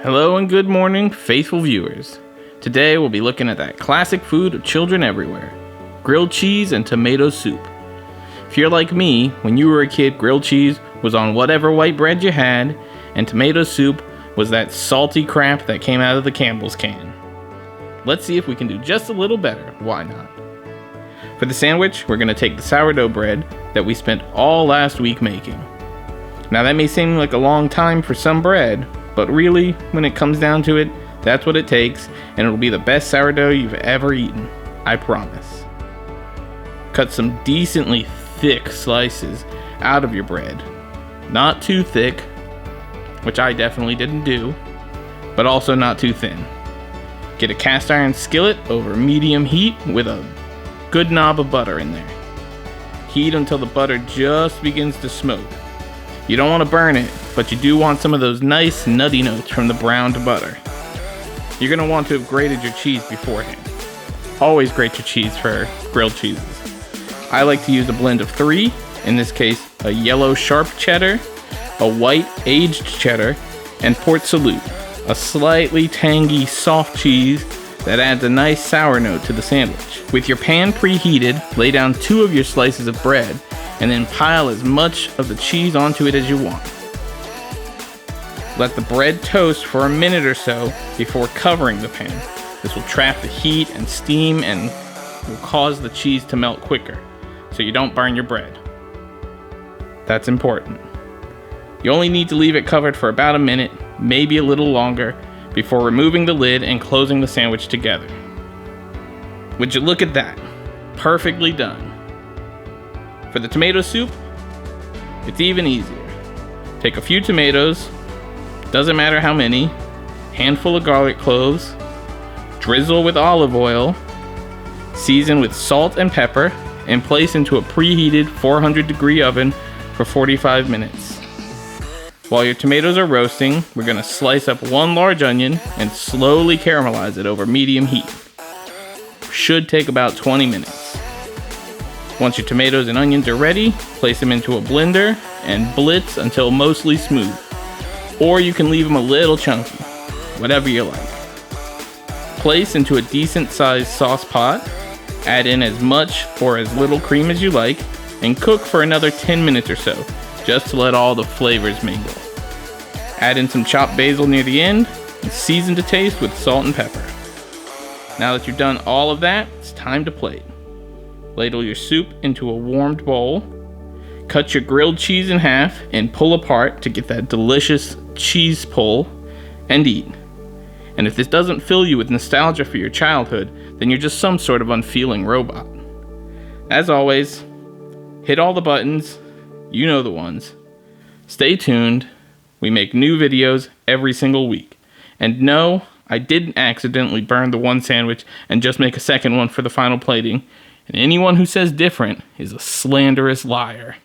Hello and good morning, faithful viewers. Today we'll be looking at that classic food of children everywhere, grilled cheese and tomato soup. If you're like me, when you were a kid, grilled cheese was on whatever white bread you had, and tomato soup was that salty crap that came out of the Campbell's can. Let's see if we can do just a little better, why not? For the sandwich, we're going to take the sourdough bread that we spent all last week making. Now that may seem like a long time for some bread, but really, when it comes down to it, that's what it takes, and it'll be the best sourdough you've ever eaten, I promise. Cut some decently thick slices out of your bread. Not too thick, which I definitely didn't do, but also not too thin. Get a cast iron skillet over medium heat with a good knob of butter in there. Heat until the butter just begins to smoke. You don't want to burn it, but you do want some of those nice nutty notes from the browned butter. You're going to want to have grated your cheese beforehand. Always grate your cheese for grilled cheeses. I like to use a blend of 3, in this case a yellow sharp cheddar, a white aged cheddar, and Port Salut, a slightly tangy soft cheese that adds a nice sour note to the sandwich. With your pan preheated, lay down 2 of your slices of bread and then pile as much of the cheese onto it as you want. Let the bread toast for a minute or so before covering the pan. This will trap the heat and steam and will cause the cheese to melt quicker, so you don't burn your bread. That's important. You only need to leave it covered for about a minute, maybe a little longer, before removing the lid and closing the sandwich together. Would you look at that? Perfectly done. For the tomato soup, it's even easier. Take a few tomatoes, doesn't matter how many, handful of garlic cloves, drizzle with olive oil, season with salt and pepper, and place into a preheated 400-degree oven for 45 minutes. While your tomatoes are roasting, we're going to slice up 1 large onion and slowly caramelize it over medium heat. Should take about 20 minutes. Once your tomatoes and onions are ready, place them into a blender and blitz until mostly smooth. Or you can leave them a little chunky, whatever you like. Place into a decent sized sauce pot, add in as much or as little cream as you like, and cook for another 10 minutes or so, just to let all the flavors mingle. Add in some chopped basil near the end, and season to taste with salt and pepper. Now that you've done all of that, it's time to plate. Ladle your soup into a warmed bowl. Cut your grilled cheese in half and pull apart to get that delicious cheese pull, and eat. And if this doesn't fill you with nostalgia for your childhood, then you're just some sort of unfeeling robot. As always, hit all the buttons, you know the ones. Stay tuned, we make new videos every single week. And no, I didn't accidentally burn the one sandwich and just make a second one for the final plating. And anyone who says different is a slanderous liar.